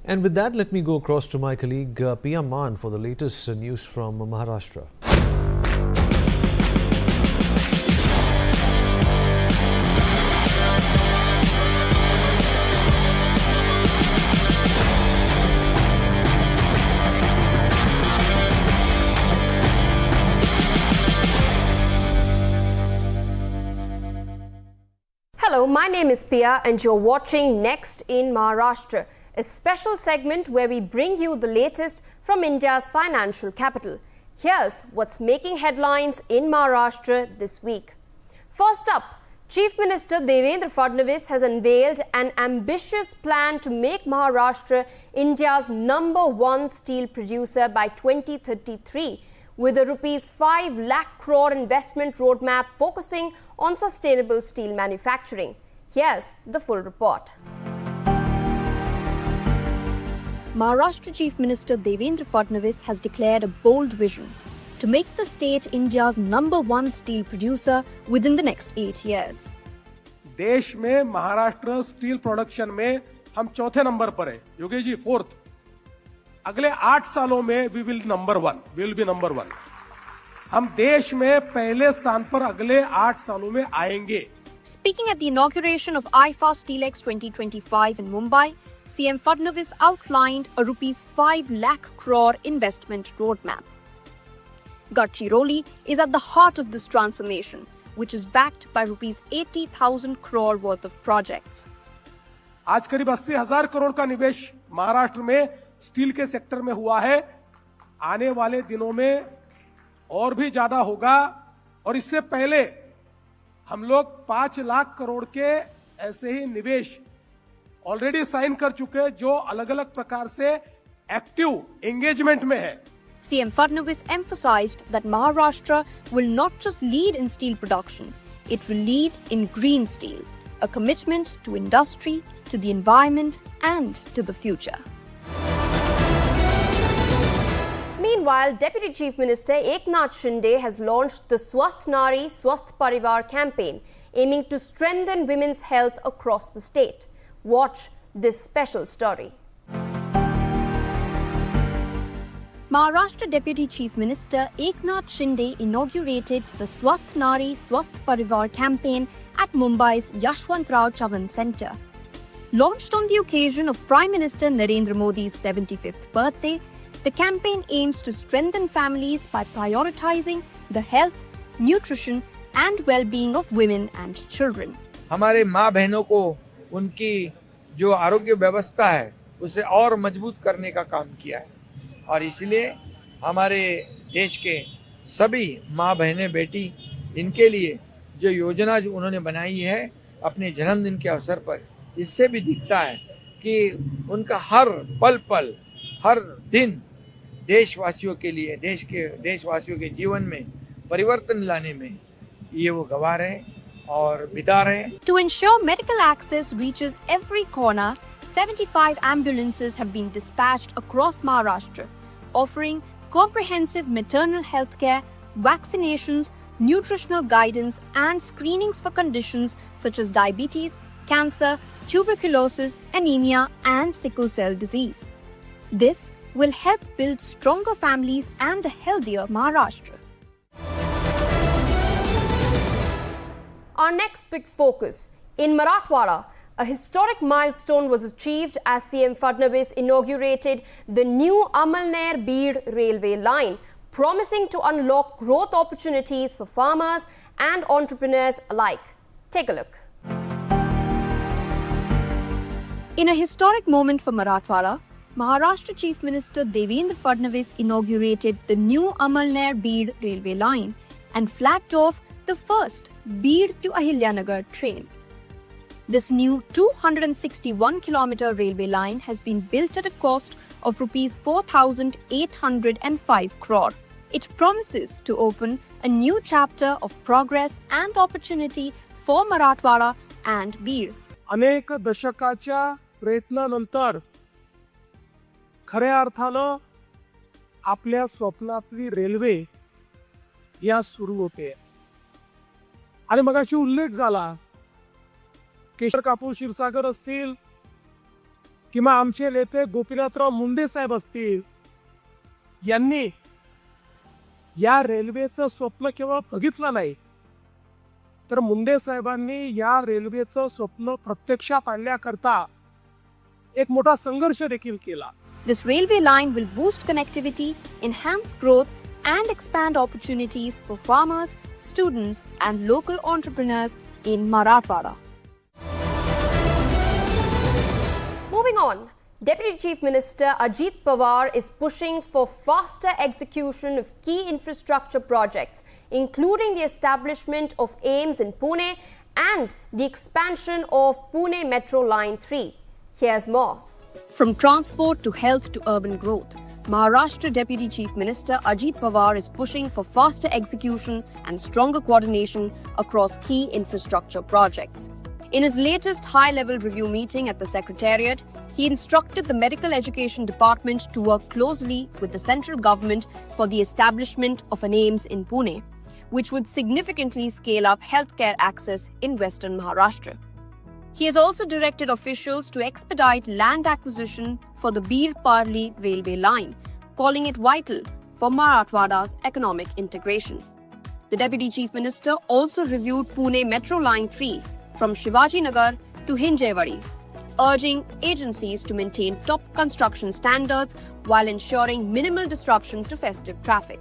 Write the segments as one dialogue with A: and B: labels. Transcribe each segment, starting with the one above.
A: And with that, let me go across to my colleague Pia Maan for the latest news from Maharashtra.
B: Hello, my name is Pia and you're watching Next in Maharashtra, a special segment where we bring you the latest from India's financial capital. Here's what's making headlines in Maharashtra this week. First up, Chief Minister Devendra Fadnavis has unveiled an ambitious plan to make Maharashtra India's #1 steel producer by 2033, with a ₹5 lakh crore investment roadmap focusing on sustainable steel manufacturing. Here's the full report.
C: Maharashtra Chief Minister Devendra Fadnavis has declared a bold vision to make the state India's #1 steel producer within the next 8 years.
D: देश में Maharashtra steel production में हम चौथे number पर है, Yogesh ji 4th। अगले 8 सालों में वी विल बी नंबर 1। हम देश में पहले स्थान पर अगले 8 सालों में आएंगे।
C: Speaking at the inauguration of IFA SteelX 2025 in Mumbai, CM Fadnavis outlined a ₹5 lakh crore investment roadmap. Gadchiroli is at the heart of this transformation, which is backed by ₹80,000 crore worth of projects.
D: आज करीब 80,000 करोड़ का निवेश महाराष्ट्र में steel के sector में हुआ है। आने वाले दिनों में और भी ज्यादा होगा और इससे पहले हम लोग 5 लाख करोड़ के ऐसे ही निवेश ऑलरेडी साइन कर चुके जो अलग अलग प्रकार से एक्टिव एंगेजमेंट में है।
C: CM Fadnavis emphasized that Maharashtra will not just lead in steel production, it will lead in green steel, a commitment to industry, to the environment and to the future.
B: Meanwhile, Deputy Chief Minister Eknath Shinde has launched the Swasth Nari Swasth Parivar campaign, aiming to strengthen women's health across the state. Watch this special story.
C: Maharashtra Deputy Chief Minister Eknath Shinde inaugurated the Swasth Nari Swasth Parivar campaign at Mumbai's Yashwantrao Chavan Centre. Launched on the occasion of Prime Minister Narendra Modi's 75th birthday, the campaign aims to strengthen families by prioritizing the health, nutrition and well-being of women and children.
E: हमारे माँ बहनों को उनकी जो आरोग्य व्यवस्था है उसे और मजबूत करने का काम किया है और इसलिए हमारे देश के सभी माँ बहनें बेटी इनके लिए जो योजना जो उन्होंने बनाई है अपने जन्मदिन के अवसर पर, इससे भी दिखता है कि उनका हर पल हर दिन देशवासियों के लिए देशवासियों के जीवन में परिवर्तन लाने में ये वो गवाह रहे और बिता रहे।
C: To ensure medical access reaches every corner, 75 ambulances have been dispatched across Maharashtra, offering comprehensive maternal health care, vaccinations, nutritional guidance and screenings for conditions such as diabetes, cancer, tuberculosis, anemia and sickle cell disease. This will help build stronger families and a healthier Maharashtra.
B: Our next big focus. In Marathwada, a historic milestone was achieved as CM Fadnavis inaugurated the new Amalner-Beed railway line, promising to unlock growth opportunities for farmers and entrepreneurs alike. Take a look.
C: In a historic moment for Marathwada, Maharashtra Chief Minister Devendra Fadnavis inaugurated the new Amalner-Beed railway line and flagged off the first Beed to Ahilyanagar train. This new 261-kilometer railway line has been built at a cost of ₹4,805 crore. It promises to open a new chapter of progress and opportunity for Marathwada and Beed.
D: अनेक दशकाच्या प्रयत्नानंतर खऱ्या अर्थानं आपल्या स्वप्नातली railway या सुरू होते आणि मगाशी उल्लेख झाला केशर कापूर क्षीरसागर असतील किंवा आमचे नेते गोपीनाथराव मुंडे साहेब असतील, यांनी या रेल्वेचं स्वप्न केवळ बघितलं नाही, तर मुंडे साहेबांनी या रेल्वेचं स्वप्न प्रत्यक्षात आणण्याकरता एक मोठा संघर्ष देखील केला.
C: This railway line will boost connectivity, enhance growth, and expand opportunities for farmers, students, and local entrepreneurs in Marathwada.
B: Moving on, Deputy Chief Minister Ajit Pawar is pushing for faster execution of key infrastructure projects, including the establishment of AIIMS in Pune and the expansion of Pune Metro Line 3. Here's more.
C: From transport to health to urban growth, Maharashtra Deputy Chief Minister Ajit Pawar is pushing for faster execution and stronger coordination across key infrastructure projects. In his latest high-level review meeting at the Secretariat, he instructed the Medical Education Department to work closely with the central government for the establishment of an AIIMS in Pune, which would significantly scale up healthcare access in Western Maharashtra. He has also directed officials to expedite land acquisition for the Bir-Parli railway line, calling it vital for Marathwada's economic integration. The Deputy Chief Minister also reviewed Pune Metro Line 3 from Shivaji Nagar to Hinjewadi, urging agencies to maintain top construction standards while ensuring minimal disruption to festive traffic.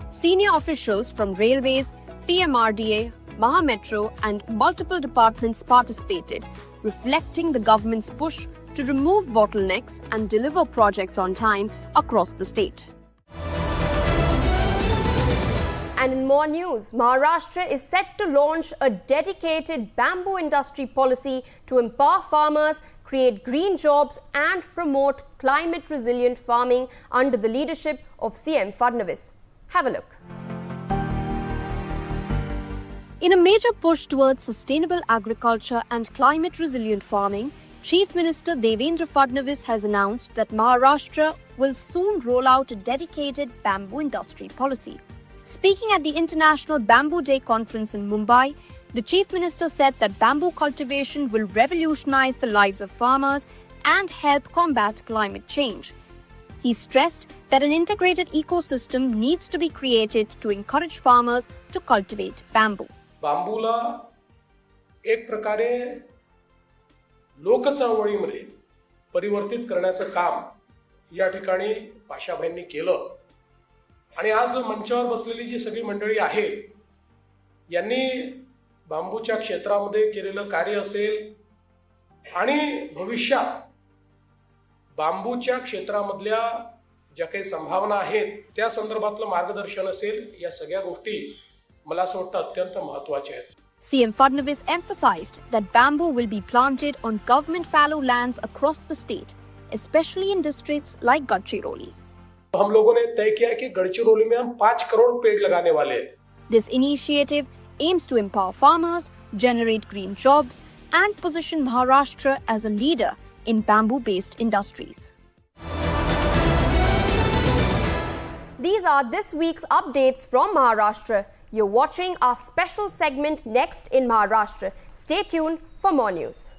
C: Senior officials from Railways, PMRDA, Mahametro and multiple departments participated, reflecting the government's push to remove bottlenecks and deliver projects on time across the state.
B: And in more news, Maharashtra is set to launch a dedicated bamboo industry policy to empower farmers, create green jobs and promote climate-resilient farming under the leadership of CM Fadnavis. Have a look.
C: In a major push towards sustainable agriculture and climate-resilient farming, Chief Minister Devendra Fadnavis has announced that Maharashtra will soon roll out a dedicated bamboo industry policy. Speaking at the International Bamboo Day conference in Mumbai, the Chief Minister said that bamboo cultivation will revolutionize the lives of farmers and help combat climate change. He stressed that an integrated ecosystem needs to be created to encourage farmers to cultivate bamboo.
D: बांबूला एक प्रकारे लोकचळवळीमध्ये परिवर्तित करण्याचं काम या ठिकाणी पाशाभाईंनी केलं. आणि आज मंचावर बसलेली जी सगळी मंडळी आहे, यांनी बांबूच्या क्षेत्रामध्ये केलेलं कार्य असेल आणि भविष्यात बांबूच्या क्षेत्रामधल्या ज्या काही संभावना आहेत त्या संदर्भातलं मार्गदर्शन असेल, या सगळ्या गोष्टी मला असं वाटतं अत्यंत महत्त्वाच्या आहेत.
C: CM Fadnavis emphasized that bamboo will be planted on government fallow lands across the state, especially in districts like Gadchiroli.
D: हम लोगों ने तय किया है कि गढ़चिरौली में हम 5 करोड़ पेड़ लगाने वाले हैं.
C: This initiative aims to empower farmers, generate green jobs, and position Maharashtra as a leader in bamboo-based industries.
B: These are this week's updates from Maharashtra. You're watching our special segment Next in Maharashtra. Stay tuned for more news.